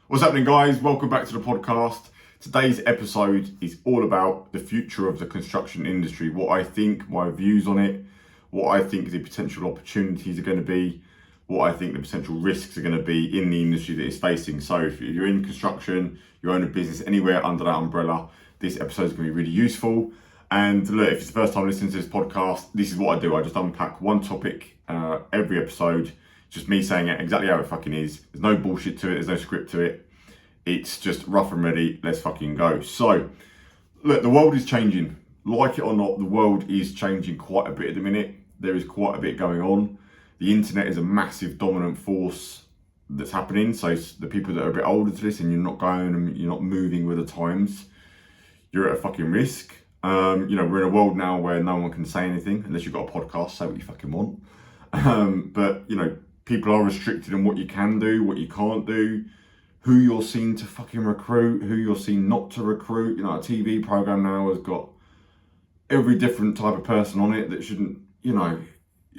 What's happening, guys? Welcome back to the podcast. Today's episode is all about the future of the construction industry, what I think, my views on it, what I think the potential opportunities are going to be, what I think the potential risks are going to be in the industry that it's facing. So if you're in construction, you own a business anywhere under that umbrella, this episode is going to be really useful. And look, if it's the first time listening to this podcast, this is what I do. I just unpack one topic every episode. Just me saying it exactly how it fucking is. There's no bullshit to it. There's no script to it. It's just rough and ready. Let's fucking go. So, look, the world is changing. Like it or not, the world is changing quite a bit at the minute. There is quite a bit going on. The internet is a massive dominant force that's happening. So the people that are a bit older to this and you're not going and you're not moving with the times, you're at a fucking risk. We're in a world now where no one can say anything unless you've got a podcast, say what you fucking want. But people are restricted on what you can do, what you can't do, who you're seen to fucking recruit, who you're seen not to recruit. A TV program now has got every different type of person on it that shouldn't,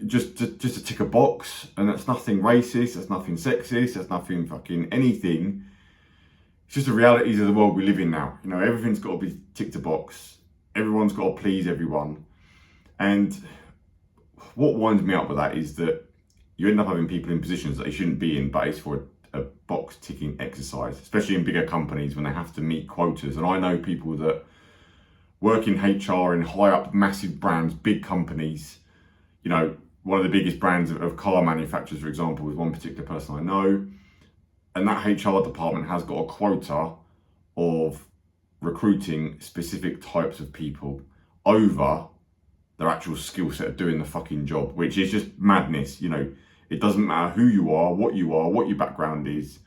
just to tick a box. And that's nothing racist, that's nothing sexist, that's nothing fucking anything. It's just the realities of the world we live in now. Everything's got to be ticked a box. Everyone's got to please everyone. And what winds me up with that is that you end up having people in positions that they shouldn't be in, but it's for a box ticking exercise, especially in bigger companies when they have to meet quotas. And I know people that work in HR in high up massive brands, big companies. One of the biggest brands of car manufacturers, for example, is one particular person I know. And that HR department has got a quota of recruiting specific types of people over their actual skill set of doing the fucking job, which is just madness. It doesn't matter who you are, what your background is.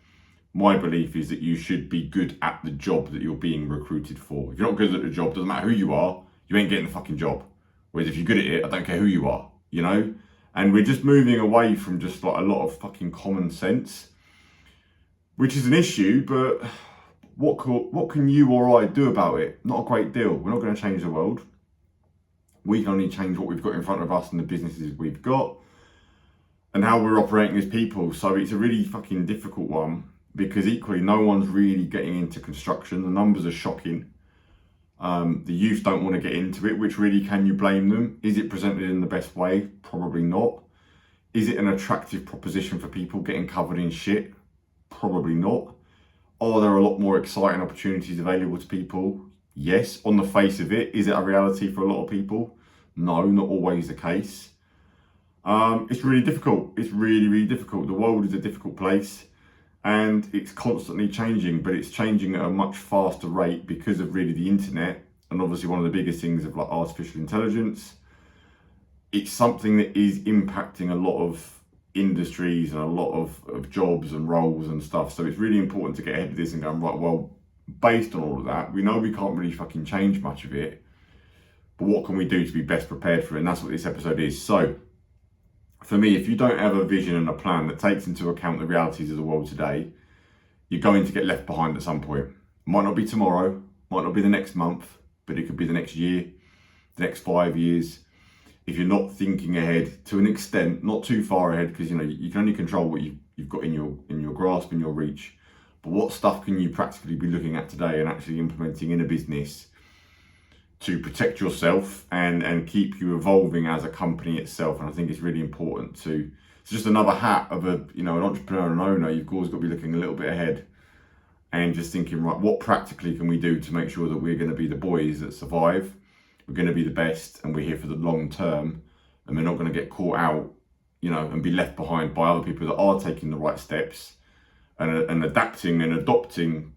My belief is that you should be good at the job that you're being recruited for. If you're not good at the job, doesn't matter who you are, you ain't getting the fucking job. Whereas if you're good at it, I don't care who you are, And we're just moving away from just like a lot of fucking common sense, which is an issue, but what can you or I do about it? Not a great deal. We're not going to change the world. We can only change what we've got in front of us and the businesses we've got and how we're operating as people. So it's a really fucking difficult one because equally no one's really getting into construction. The numbers are shocking. The youth don't want to get into it, which really, can you blame them? Is it presented in the best way? Probably not. Is it an attractive proposition for people getting covered in shit? Probably not. Are there a lot more exciting opportunities available to people? Yes. On the face of it, is it a reality for a lot of people? No, not always the case. It's really difficult. It's really, really difficult. The world is a difficult place and it's constantly changing, but it's changing at a much faster rate because of really the internet and obviously one of the biggest things of like artificial intelligence. It's something that is impacting a lot of industries and a lot of jobs and roles and stuff. So it's really important to get ahead of this and go, right, well, based on all of that, we know we can't really fucking change much of it, but what can we do to be best prepared for it? And that's what this episode is. So for me, if you don't have a vision and a plan that takes into account the realities of the world today, you're going to get left behind at some point. Might not be tomorrow, might not be the next month, but it could be the next year, the next 5 years. If you're not thinking ahead to an extent, not too far ahead, because you can only control what you've got in your grasp, in your reach. But what stuff can you practically be looking at today and actually implementing in a business to protect yourself and keep you evolving as a company itself? And I think it's really important to. It's just another hat of an entrepreneur and owner. You've always got to be looking a little bit ahead and just thinking, right, what practically can we do to make sure that we're going to be the boys that survive? We're going to be the best and we're here for the long term and we're not going to get caught out, and be left behind by other people that are taking the right steps and adapting and adopting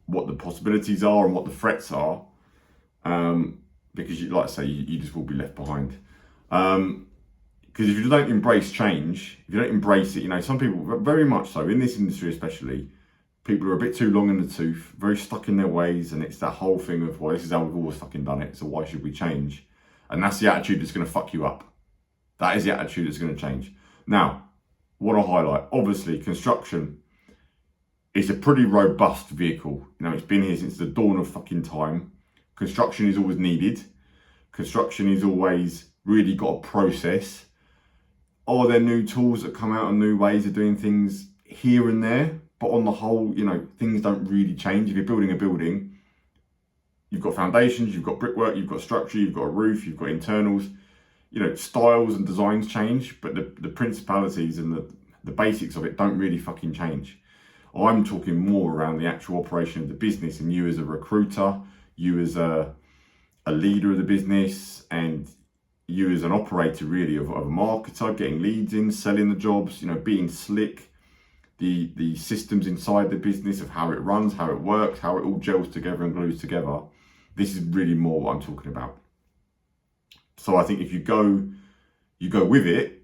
what the possibilities are and what the threats are. Because you just will be left behind. Because if you don't embrace change, if you don't embrace it, some people, very much so, in this industry especially, people are a bit too long in the tooth, very stuck in their ways, and it's that whole thing of, well, this is how we've always fucking done it, so why should we change? And that's the attitude that's going to fuck you up. That is the attitude that's going to change. Now, what I highlight, obviously, construction is a pretty robust vehicle. It's been here since the dawn of fucking time. Construction is always needed. Construction is always really got a process. Are there new tools that come out and new ways of doing things here and there? But on the whole, things don't really change. If you're building a building, you've got foundations, you've got brickwork, you've got structure, you've got a roof, you've got internals. Styles and designs change, but the principalities and the basics of it don't really fucking change. I'm talking more around the actual operation of the business, and you as a recruiter, you as a leader of the business, and you as an operator really of a marketer, getting leads in, selling the jobs, being slick, the systems inside the business of how it runs, how it works, how it all gels together and glues together. This is really more what I'm talking about. So I think if you go with it,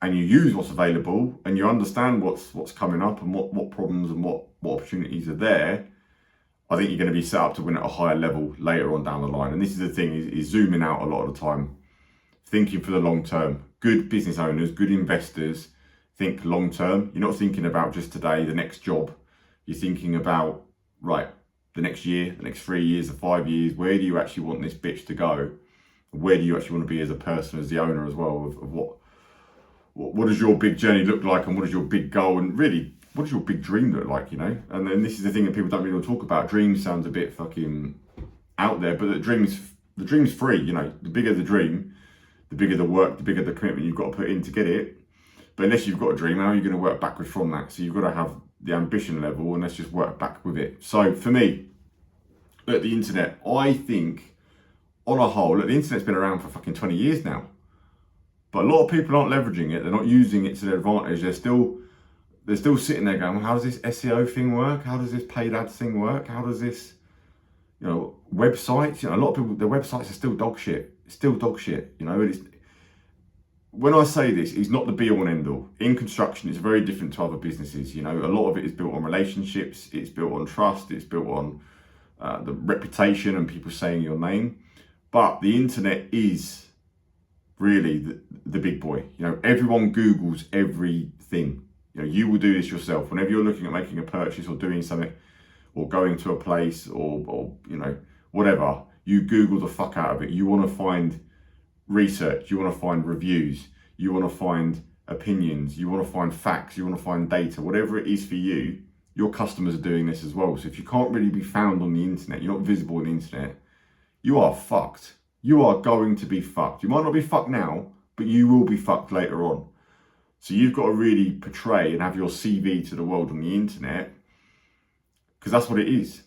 and you use what's available, and you understand what's coming up and what problems and what opportunities are there, I think you're going to be set up to win at a higher level later on down the line. And this is the thing, is zooming out a lot of the time, thinking for the long term. Good business owners, good investors think long term. You're not thinking about just today, the next job. You're thinking about, right, the next year, the next 3 years, the 5 years. Where do you actually want this bitch to go? Where do you actually want to be as a person, as the owner as well, of what does your big journey look like, and what is your big goal, and really, what does your big dream look like, And then this is the thing that people don't really want to talk about. Dreams sounds a bit fucking out there, but the dream's free, The bigger the dream, the bigger the work, the bigger the commitment you've got to put in to get it. But unless you've got a dream, how are you going to work backwards from that? So you've got to have the ambition level, and let's just work back with it. So for me, look, the internet, I think, on a whole, look, the internet's been around for fucking 20 years now. But a lot of people aren't leveraging it. They're not using it to their advantage. They're still sitting there going, well, how does this SEO thing work? How does this paid ads thing work? How does this, websites? A lot of people, their websites are still dog shit. It's still dog shit. When I say this, it's not the be all and end all. In construction, it's very different to other businesses. A lot of it is built on relationships. It's built on trust. It's built on the reputation and people saying your name. But the internet is really the big boy. Everyone Googles everything. You will do this yourself. Whenever you're looking at making a purchase or doing something or going to a place or whatever, you Google the fuck out of it. You want to find research, you want to find reviews, you want to find opinions, you want to find facts, you want to find data, whatever it is for you, your customers are doing this as well. So if you can't really be found on the internet, you're not visible on the internet, you are fucked. You are going to be fucked. You might not be fucked now, but you will be fucked later on. So you've got to really portray and have your CV to the world on the internet, because that's what it is.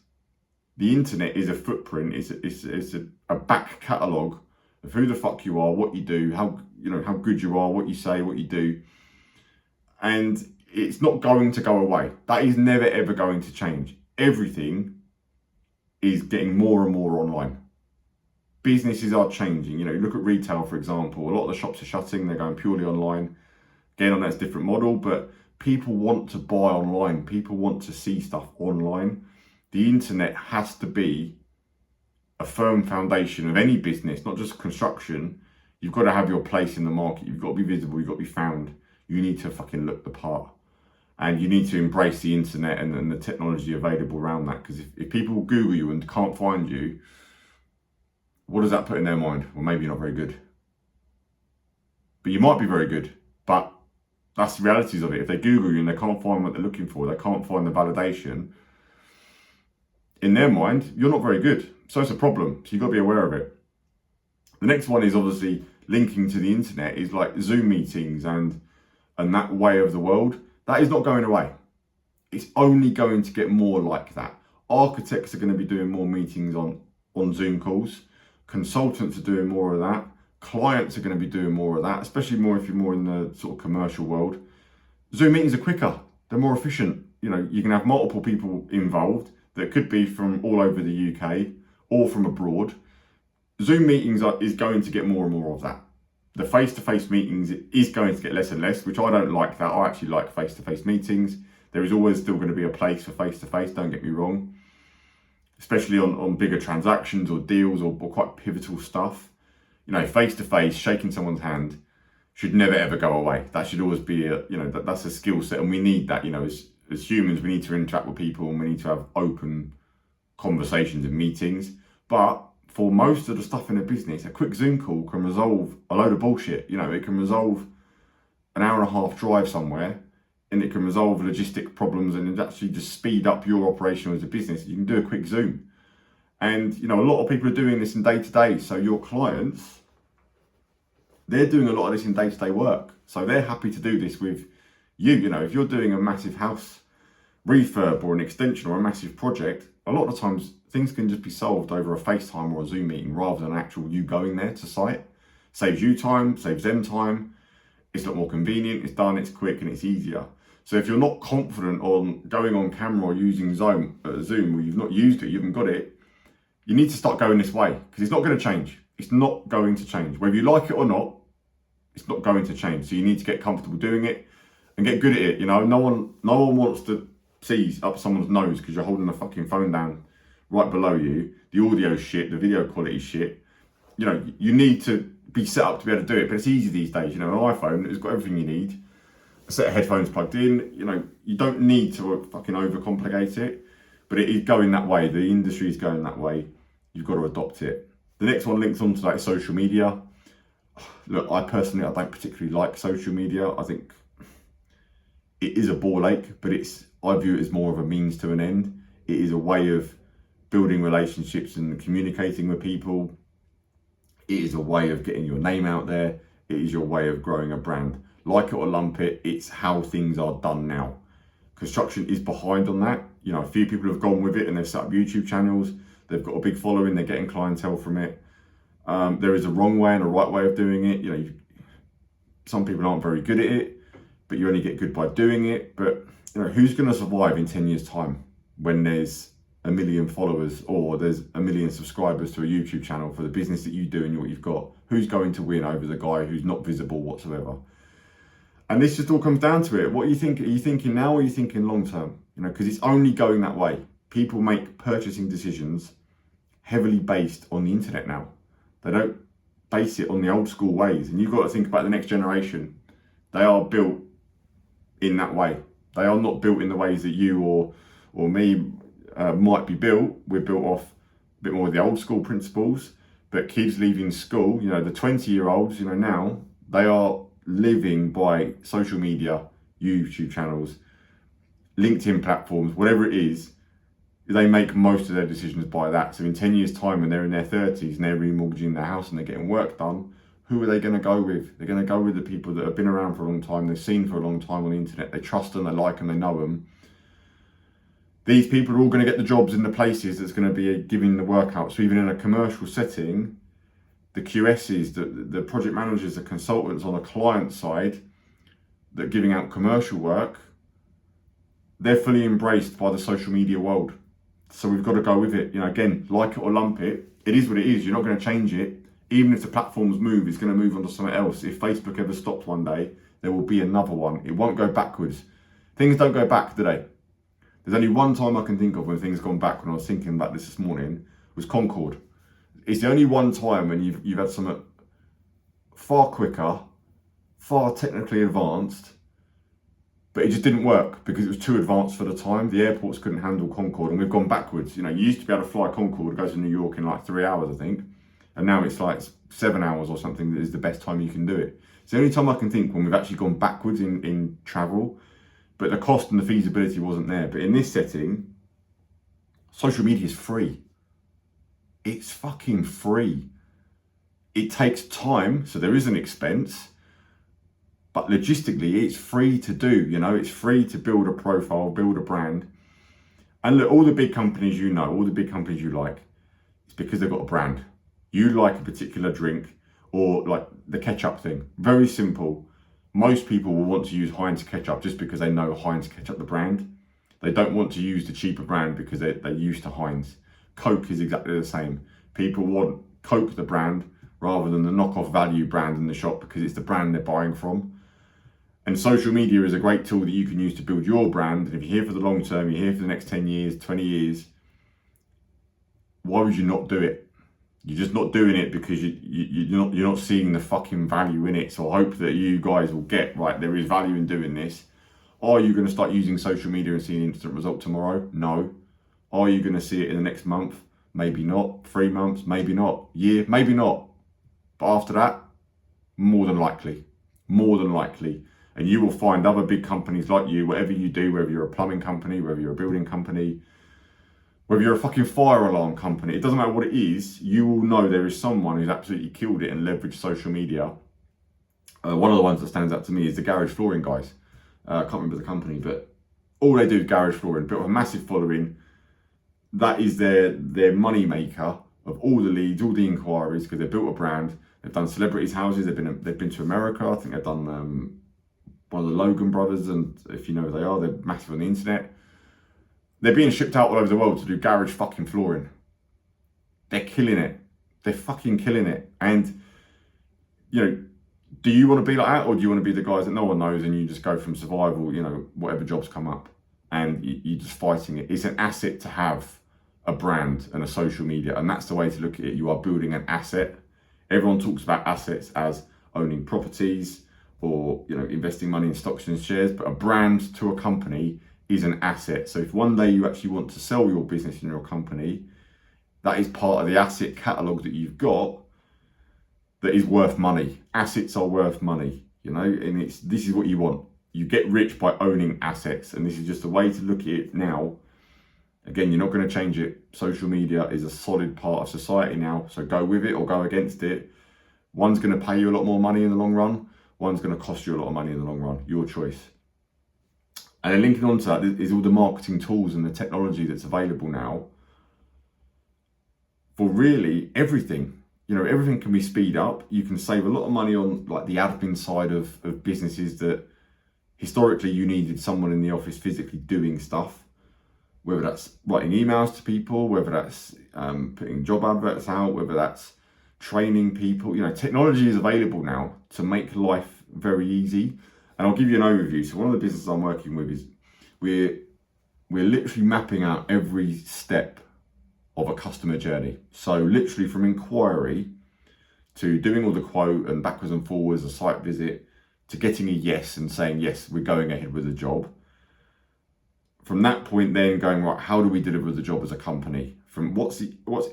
The internet is a footprint. It's a back catalogue of who the fuck you are, what you do, how good you are, what you say, what you do, and it's not going to go away. That is never ever going to change. Everything is getting more and more online. Businesses are changing. You look at retail, for example. A lot of the shops are shutting. They're going purely online. Again, that's a different model, but people want to buy online. People want to see stuff online. The internet has to be a firm foundation of any business, not just construction. You've got to have your place in the market. You've got to be visible. You've got to be found. You need to fucking look the part. And you need to embrace the internet and the technology available around that. Because if people Google you and can't find you, what does that put in their mind? Well, maybe you're not very good. But you might be very good. But that's the realities of it. If they Google you and they can't find what they're looking for, they can't find the validation, in their mind, you're not very good. So it's a problem. So you've got to be aware of it. The next one is obviously linking to the internet, is like Zoom meetings and that way of the world. That is not going away. It's only going to get more like that. Architects are going to be doing more meetings on Zoom calls. Consultants are doing more of that. Clients are going to be doing more of that, especially more if you're more in the sort of commercial world. Zoom meetings are quicker. They're more efficient. You can have multiple people involved that could be from all over the UK or from abroad. Zoom meetings is going to get more and more of that. The face-to-face meetings is going to get less and less, which I don't like that. I actually like face-to-face meetings. There is always still going to be a place for face-to-face, don't get me wrong. Especially on bigger transactions or deals or quite pivotal stuff. Face-to-face, shaking someone's hand should never ever go away. That should always be that's a skill set, and we need that. As humans, we need to interact with people and we need to have open conversations and meetings. But for most of the stuff in a business, a quick Zoom call can resolve a load of bullshit. It can resolve an hour and a half drive somewhere and it can resolve logistic problems and actually just speed up your operation as a business. You can do a quick Zoom. And, a lot of people are doing this in day-to-day. So your clients, they're doing a lot of this in day-to-day work. So they're happy to do this with you. If you're doing a massive house refurb or an extension or a massive project, a lot of times things can just be solved over a FaceTime or a Zoom meeting rather than actual you going there to site. Saves you time, saves them time. It's a lot more convenient, it's done, it's quick, and it's easier. So if you're not confident on going on camera or using Zoom, or you've not used it, you haven't got it, you need to start going this way, because it's not going to change. It's not going to change. Whether you like it or not, it's not going to change. So you need to get comfortable doing it and get good at it. No one wants to see up someone's nose because you're holding the fucking phone down right below you. The audio shit, the video quality shit. You need to be set up to be able to do it, but it's easy these days. An iPhone has got everything you need. A set of headphones plugged in. You don't need to fucking overcomplicate it, but it is going that way. The industry is going that way. You've got to adopt it. The next one links onto that is social media. Look, I don't particularly like social media. I think it is a ball ache, but I view it as more of a means to an end. It is a way of building relationships and communicating with people. It is a way of getting your name out there. It is your way of growing a brand. Like it or lump it, it's how things are done now. Construction is behind on that. A few people have gone with it and they've set up YouTube channels. They've got a big following. They're getting clientele from it. There is a wrong way and a right way of doing it. Some people aren't very good at it, but you only get good by doing it. But who's going to survive in 10 years' time when there's 1 million followers or there's 1 million subscribers to a YouTube channel for the business that you do and what you've got? Who's going to win over the guy who's not visible whatsoever? And this just all comes down to it. What are you thinking? Are you thinking now or are you thinking long term? Because it's only going that way. People make purchasing decisions heavily based on the internet now. They don't base it on the old school ways. And you've got to think about the next generation. They are built in that way. They are not built in the ways that you or me might be built. We're built off a bit more of the old school principles. But kids leaving school, the 20-year-olds, now, they are living by social media, YouTube channels, LinkedIn platforms, whatever it is. They make most of their decisions by that. So in 10 years' time, when they're in their 30s and they're remortgaging their house and they're getting work done, who are they going to go with? They're going to go with the people that have been around for a long time, they've seen for a long time on the internet, they trust them, they like them, they know them. These people are all going to get the jobs in the places that's going to be giving the work out. So even in a commercial setting, the QSs, the project managers, the consultants on the client side that are giving out commercial work, they're fully embraced by the social media world. So we've got to go with it. Again, like it or lump it, it is what it is. You're not going to change it. Even if the platforms move, it's going to move on to something else. If Facebook ever stops one day, there will be another one. It won't go backwards. Things don't go back, do they? There's only one time I can think of when things have gone back, when I was thinking about this morning, was Concord. It's the only one time when you've had something far quicker, far technically advanced, but it just didn't work because it was too advanced for the time. The airports couldn't handle Concorde, and we've gone backwards. You used to be able to fly Concorde, go to New York in like 3 hours, I think. And now it's like 7 hours or something that is the best time you can do it. It's the only time I can think when we've actually gone backwards in travel, but the cost and the feasibility wasn't there. But in this setting, social media is free. It's fucking free. It takes time, so there is an expense. But logistically, it's free to do, it's free to build a profile, build a brand. And look, all the big companies all the big companies you like, it's because they've got a brand. You like a particular drink or like the ketchup thing. Very simple. Most people will want to use Heinz ketchup just because they know Heinz ketchup, the brand. They don't want to use the cheaper brand because they're used to Heinz. Coke is exactly the same. People want Coke, the brand, rather than the knockoff value brand in the shop because it's the brand they're buying from. And social media is a great tool that you can use to build your brand. And if you're here for the long term, you're here for the next 10 years, 20 years, why would you not do it? You're just not doing it because you're not seeing the fucking value in it. So I hope that you guys will get, right, there is value in doing this. Are you going to start using social media and see an instant result tomorrow? No. Are you going to see it in the next month? Maybe not. 3 months? Maybe not. Year? Maybe not. But after that, more than likely. More than likely. And you will find other big companies like you, whatever you do, whether you're a plumbing company, whether you're a building company, whether you're a fucking fire alarm company, it doesn't matter what it is, you will know there is someone who's absolutely killed it and leveraged social media. One of the ones that stands out to me is the garage flooring guys. I can't remember the company, but all they do is garage flooring, built a massive following. That is their money maker of all the leads, all the inquiries, because they've built a brand. They've done celebrities' houses. They've been to America. I think they've done one of the Logan brothers, and if you know who they are, they're massive on the internet. They're being shipped out all over the world to do garage fucking flooring. They're killing it. They're fucking killing it. And, you know, do you want to be like that, or do you want to be the guys that no one knows and you just go from survival, you know, whatever jobs come up, and you're just fighting it? It's an asset to have a brand and a social media, and that's the way to look at it. You are building an asset. Everyone talks about assets as owning properties or, you know, investing money in stocks and shares, but a brand to a company is an asset. So if one day you actually want to sell your business and your company, that is part of the asset catalogue that you've got that is worth money. Assets are worth money, you know, and this is what you want. You get rich by owning assets, and this is just a way to look at it now. Again, you're not going to change it. Social media is a solid part of society now, so go with it or go against it. One's going to pay you a lot more money in the long run. One's going to cost you a lot of money in the long run. Your choice. And then linking on to that is all the marketing tools and the technology that's available now for really everything. You know, everything can be speed up. You can save a lot of money on like the admin side of businesses that historically you needed someone in the office physically doing stuff, whether that's writing emails to people, whether that's putting job adverts out, whether that's training people. You know, technology is available now to make life very easy. And I'll give you an overview. So one of the businesses I'm working with is we're literally mapping out every step of a customer journey. So literally from inquiry to doing all the quote and backwards and forwards, a site visit, to getting a yes and saying, yes, we're going ahead with the job. From that point then going, right, how do we deliver the job as a company? From what's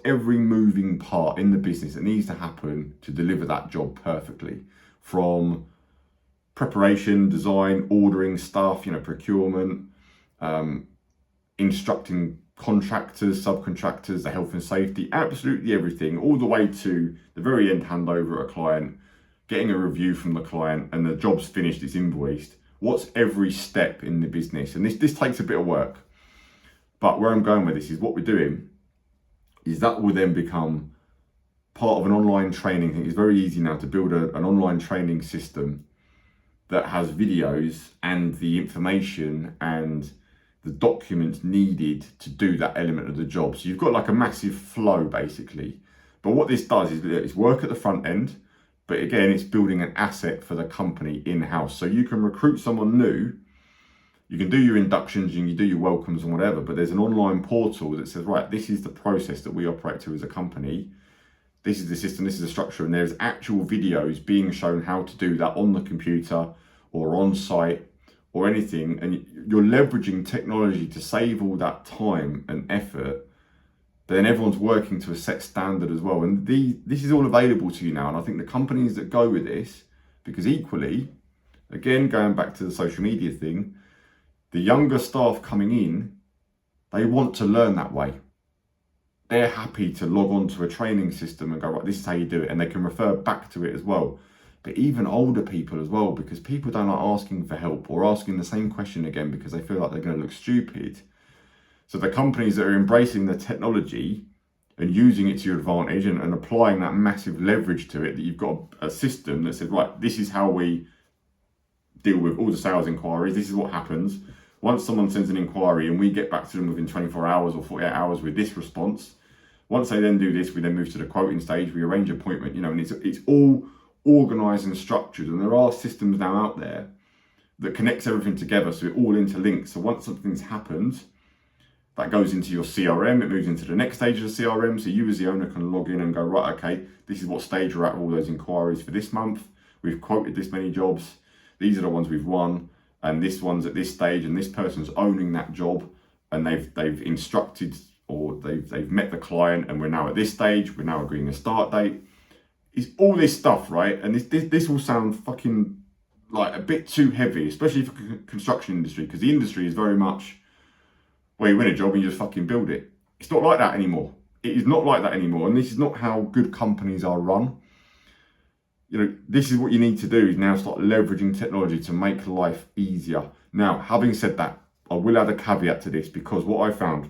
every moving part in the business that needs to happen to deliver that job perfectly? From preparation, design, ordering stuff, you know, procurement, instructing contractors, subcontractors, the health and safety, absolutely everything, all the way to the very end handover at a client, getting a review from the client, and the job's finished, it's invoiced. What's every step in the business? And this takes a bit of work. But where I'm going with this is what we're doing is that will then become part of an online training thing. It's very easy now to build an online training system that has videos and the information and the documents needed to do that element of the job. So you've got like a massive flow basically. But what this does is it's work at the front end, but again, it's building an asset for the company in-house. So you can recruit someone new, you can do your inductions, you can do your welcomes and whatever, but there's an online portal that says, right, this is the process that we operate to as a company. This is the system, this is the structure, and there's actual videos being shown how to do that on the computer or on site or anything. And you're leveraging technology to save all that time and effort. But then everyone's working to a set standard as well. And this is all available to you now. And I think the companies that go with this, because equally, again, going back to the social media thing, the younger staff coming in, they want to learn that way. They're happy to log on to a training system and go, right, this is how you do it. And they can refer back to it as well. But even older people as well, because people don't like asking for help or asking the same question again because they feel like they're going to look stupid. So the companies that are embracing the technology and using it to your advantage and applying that massive leverage to it, that you've got a system that says, right, this is how we deal with all the sales inquiries. This is what happens. Once someone sends an inquiry and we get back to them within 24 hours or 48 hours with this response, once they then do this, we then move to the quoting stage, we arrange an appointment, you know, and it's all organised and structured. And there are systems now out there that connects everything together, so it all interlinks. So once something's happened, that goes into your CRM, it moves into the next stage of the CRM, so you as the owner can log in and go, right, okay, this is what stage we're at with all those inquiries for this month. We've quoted this many jobs. These are the ones we've won, and this one's at this stage, and this person's owning that job, and they've instructed or they've met the client, and we're now at this stage. We're now agreeing a start date. It's all this stuff, right? And this will sound fucking like a bit too heavy, especially for construction industry, because the industry is very much, well, you win a job and you just fucking build it. It's not like that anymore. It is not like that anymore, and this is not how good companies are run. This is what you need to do, is now start leveraging technology to make life easier. Now, having said that, I will add a caveat to this, because what I found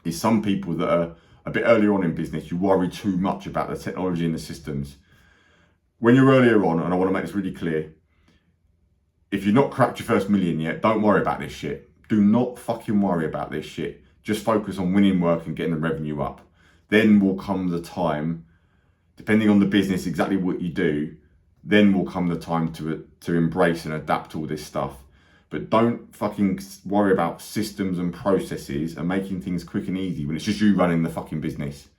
is some people that are a bit earlier on in business, you worry too much about the technology and the systems. When you're earlier on, and I want to make this really clear, if you've not cracked your first million yet, don't worry about this shit. Do not fucking worry about this shit. Just focus on winning work and getting the revenue up. Then will come the time, depending on the business, exactly what you do, then will come the time to embrace and adapt all this stuff. But don't fucking worry about systems and processes and making things quick and easy when it's just you running the fucking business.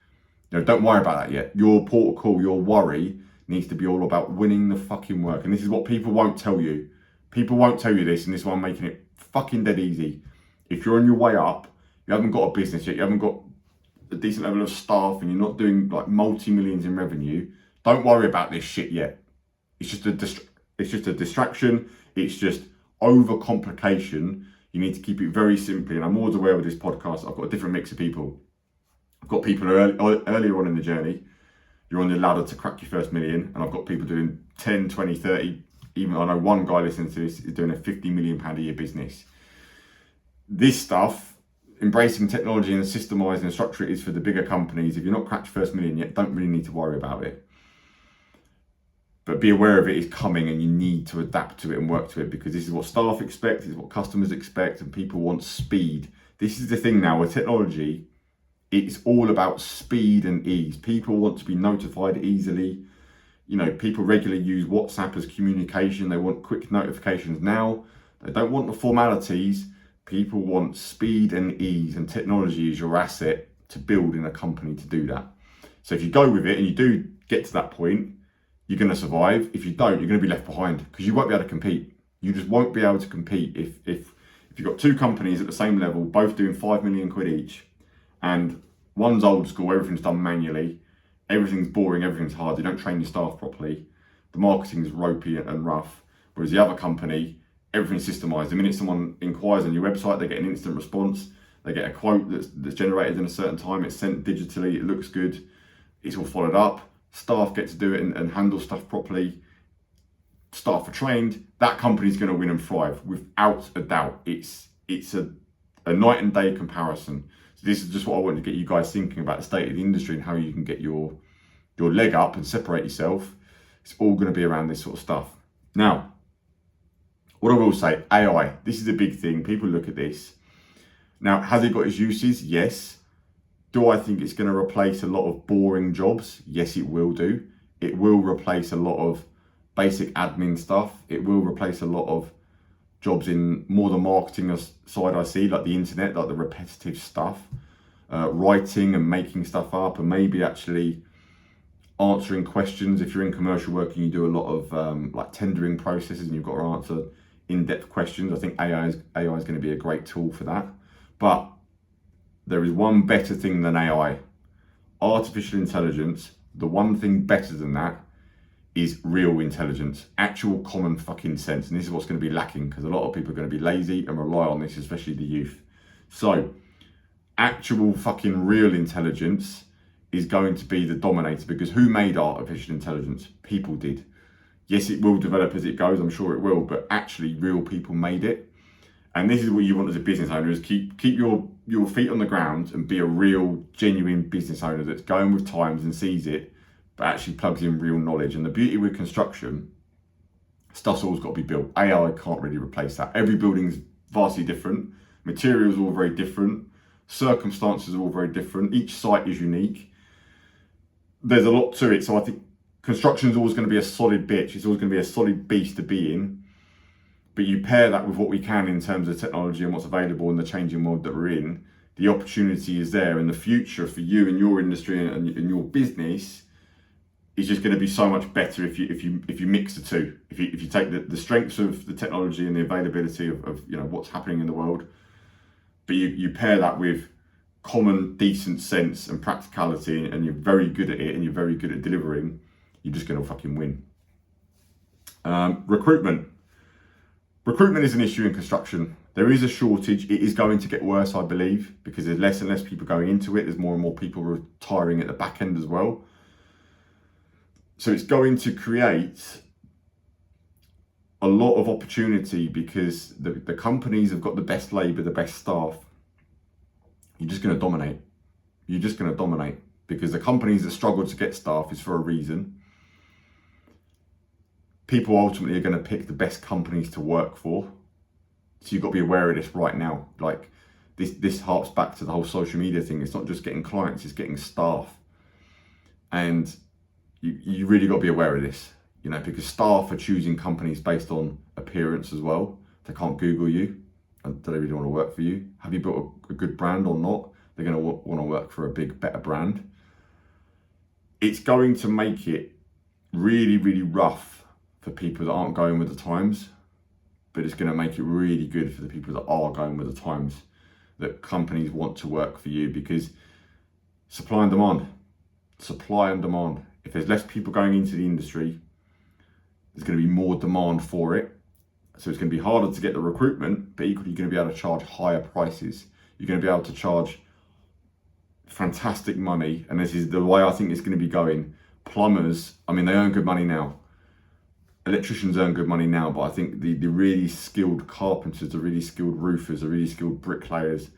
Don't worry about that yet. Your port of call, your worry needs to be all about winning the fucking work. And this is what people won't tell you. People won't tell you this, and this is why I'm making it fucking dead easy. If you're on your way up, you haven't got a business yet, you haven't got a decent level of staff, and you're not doing like multi-millions in revenue, don't worry about this shit yet. It's just a distraction. It's just overcomplication. You need to keep it very simply. And I'm always aware with this podcast, I've got a different mix of people. I've got people earlier on in the journey. You're on the ladder to crack your first million. And I've got people doing 10, 20, 30. Even I know one guy listening to this is doing a £50 million a year business. This stuff, embracing technology and systemizing and structure it, is for the bigger companies. If you're not cracked your first million yet, don't really need to worry about it. But be aware of it is coming, and you need to adapt to it and work to it, because this is what staff expect, this is what customers expect, and people want speed. This is the thing now with technology, it's all about speed and ease. People want to be notified easily. People regularly use WhatsApp as communication. They want quick notifications now. They don't want the formalities. People want speed and ease, and technology is your asset to build in a company to do that. So if you go with it and you do get to that point, you're going to survive. If you don't, you're going to be left behind, because you won't be able to compete. You just won't be able to compete if you've got two companies at the same level, both doing 5 million quid each, and one's old school, everything's done manually, everything's boring, everything's hard, you don't train your staff properly, the marketing's ropey and rough, whereas the other company, everything's systemized. The minute someone inquires on your website, they get an instant response, they get a quote that's generated in a certain time, it's sent digitally, it looks good, it's all followed up, staff get to do it and handle stuff properly, staff are trained, that company's going to win and thrive without a doubt. It's a night and day comparison. So this is just what I wanted to get you guys thinking about the state of the industry and how you can get your leg up and separate yourself. It's all going to be around this sort of stuff. Now, what I will say, AI, this is a big thing. People look at this. Now, has it got its uses? Yes. Do I think it's going to replace a lot of boring jobs? Yes, it will do. It will replace a lot of basic admin stuff. It will replace a lot of jobs in more the marketing side I see, like the internet, like the repetitive stuff, writing and making stuff up, and maybe actually answering questions. If you're in commercial work and you do a lot of like tendering processes and you've got to answer in-depth questions, I think AI is going to be a great tool for that. But there is one better thing than AI. Artificial intelligence, the one thing better than that is real intelligence, actual common fucking sense. And this is what's going to be lacking, because a lot of people are going to be lazy and rely on this, especially the youth. So actual fucking real intelligence is going to be the dominator, because who made artificial intelligence? People did. Yes, it will develop as it goes, I'm sure it will, but actually real people made it. And this is what you want as a business owner, is keep your feet on the ground and be a real, genuine business owner that's going with times and sees it, but actually plugs in real knowledge. And the beauty with construction, stuff's always got to be built. AI can't really replace that. Every building's vastly different. Materials are all very different. Circumstances are all very different. Each site is unique. There's a lot to it. So I think construction is always going to be a solid bitch. It's always going to be a solid beast to be in. But you pair that with what we can in terms of technology and what's available in the changing world that we're in, the opportunity is there, and the future for you and your industry and your business is just going to be so much better if you mix the two. If you take the strengths of the technology and the availability of what's happening in the world, but you pair that with common decent sense and practicality, and you're very good at it and you're very good at delivering, you're just going to fucking win. Recruitment. Recruitment is an issue in construction. There is a shortage. It is going to get worse, I believe, because there's less and less people going into it. There's more and more people retiring at the back end as well. So it's going to create a lot of opportunity because the companies have got the best labour, the best staff. You're just going to dominate. You're just going to dominate because the companies that struggle to get staff is for a reason. People ultimately are going to pick the best companies to work for. So you've got to be aware of this right now. Like this harps back to the whole social media thing. It's not just getting clients, it's getting staff. And you really got to be aware of this, you know, because staff are choosing companies based on appearance as well. They can't Google you. Do they really want to work for you? Have you built a good brand or not? They're going to want to work for a big, better brand. It's going to make it really, really rough for people that aren't going with the times, but it's going to make it really good for the people that are going with the times, that companies want to work for you because supply and demand. If there's less people going into the industry, there's going to be more demand for it. So it's going to be harder to get the recruitment, but equally you're going to be able to charge higher prices. You're going to be able to charge fantastic money. And this is the way I think it's going to be going. Plumbers, I mean, they earn good money now. Electricians earn good money now, but I think the really skilled carpenters, the really skilled roofers, the really skilled bricklayers,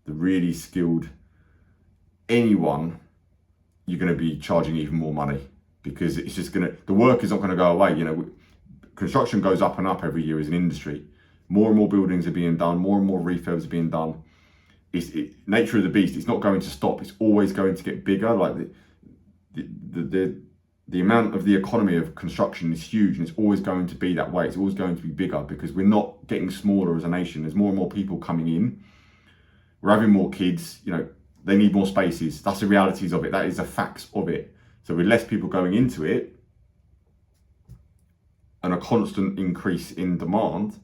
the really skilled anyone, you're going to be charging even more money because it's just going to, the work is not going to go away. You know, construction goes up and up every year as an industry. More and more buildings are being done, more and more refurbs are being done. Nature of the beast, it's not going to stop. It's always going to get bigger. Like the amount of the economy of construction is huge and it's always going to be that way. It's always going to be bigger because we're not getting smaller as a nation. There's more and more people coming in. We're having more kids, you know, they need more spaces. That's the realities of it. That is the facts of it. So with less people going into it and a constant increase in demand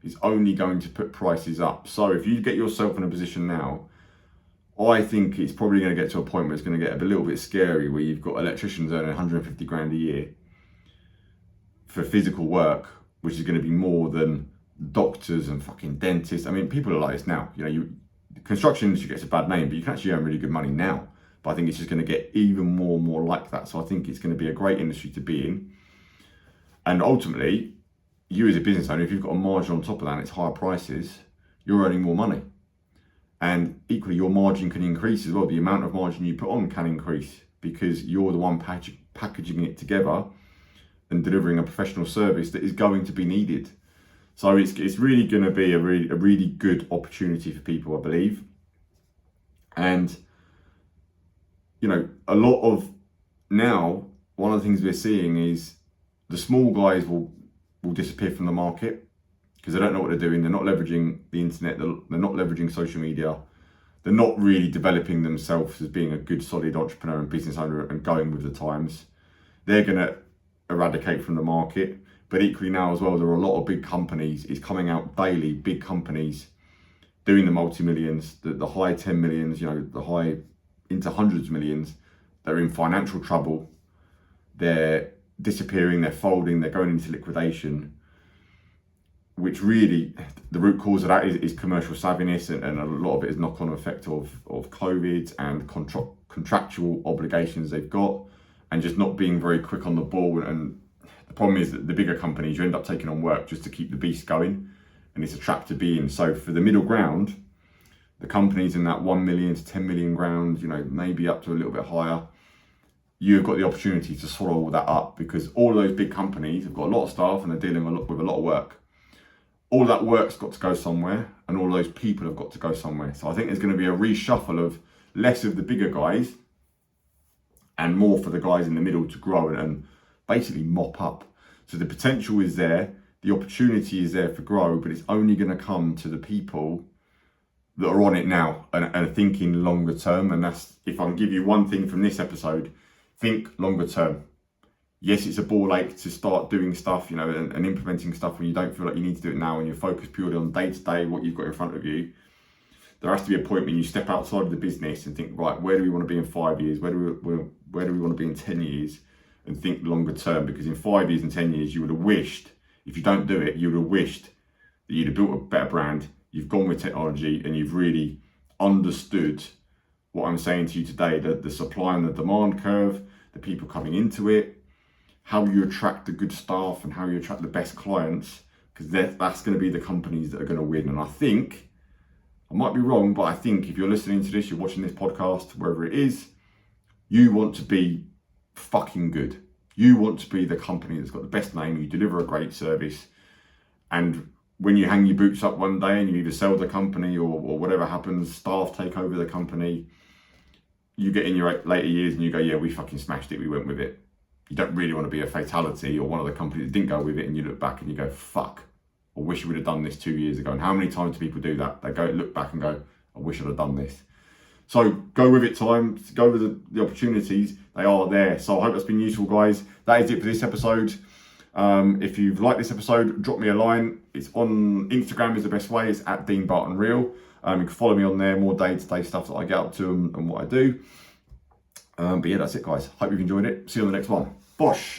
is only going to put prices up. So if you get yourself in a position now, I think it's probably going to get to a point where it's going to get a little bit scary, where you've got electricians earning 150 grand a year for physical work, which is going to be more than doctors and fucking dentists. I mean, people are like this now. You know, the construction industry gets a bad name, but you can actually earn really good money now. But I think it's just going to get even more and more like that. So I think it's going to be a great industry to be in. And ultimately, you as a business owner, if you've got a margin on top of that and it's higher prices, you're earning more money. And equally, your margin can increase as well. The amount of margin you put on can increase because you're the one packaging it together and delivering a professional service that is going to be needed. So it's really going to be a really good opportunity for people, I believe. And, you know, a lot of now, one of the things we're seeing is the small guys will disappear from the market because they don't know what they're doing. They're not leveraging the internet. They're not leveraging social media. They're not really developing themselves as being a good, solid entrepreneur and business owner and going with the times. They're going to eradicate from the market. But equally now as well, there are a lot of big companies. It's coming out daily, big companies doing the multi-millions, the high 10 millions, you know, the high into hundreds of millions. They're in financial trouble. They're disappearing, they're folding, they're going into liquidation, which really, the root cause of that is commercial savviness and a lot of it is knock-on effect of COVID and contractual obligations they've got and just not being very quick on the ball. And the problem is that the bigger companies, you end up taking on work just to keep the beast going, and it's a trap to be in. So for the middle ground, the companies in that 1 million to 10 million ground, you know, maybe up to a little bit higher, you've got the opportunity to swallow all that up because all of those big companies have got a lot of staff and they're dealing with a lot of work. All of that work's got to go somewhere and all those people have got to go somewhere. So I think there's going to be a reshuffle of less of the bigger guys and more for the guys in the middle to grow and basically mop up. So the potential is there, the opportunity is there for grow, but it's only going to come to the people that are on it now and are thinking longer term. And that's, if I can give you one thing from this episode, think longer term. Yes, it's a ball ache to start doing stuff, you know, and implementing stuff when you don't feel like you need to do it now and you're focused purely on day to day, what you've got in front of you. There has to be a point when you step outside of the business and think, right, where do we want to be in 5 years? Where do we want to be in 10 years? and think longer term, because in 5 years and 10 years, you would have wished, if you don't do it, you would have wished that you'd have built a better brand, you've gone with technology, and you've really understood what I'm saying to you today, the supply and the demand curve, the people coming into it, how you attract the good staff and how you attract the best clients, because that's going to be the companies that are going to win. And I think, I might be wrong, but I think if you're listening to this, you're watching this podcast, wherever it is, you want to be fucking good. You want to be the company that's got the best name, you deliver a great service, and when you hang your boots up one day and you either sell the company or whatever happens, staff take over the company, you get in your later years and you go, yeah, we fucking smashed it, we went with it. You don't really want to be a fatality or one of the companies that didn't go with it, and you look back and you go, fuck, I wish we would have done this 2 years ago. And how many times do people do that? They go, look back and go, I wish I'd have done this. So go with it, time, go with the opportunities, they are there. So I hope that's been useful, guys. That is it for this episode. If you've liked this episode, drop me a line. It's on Instagram is the best way. It's at Dean Barton Real. You can follow me on there, more day-to-day stuff that I get up to and what I do. But yeah, that's it, guys. Hope you've enjoyed it. See you on the next one. Bosh.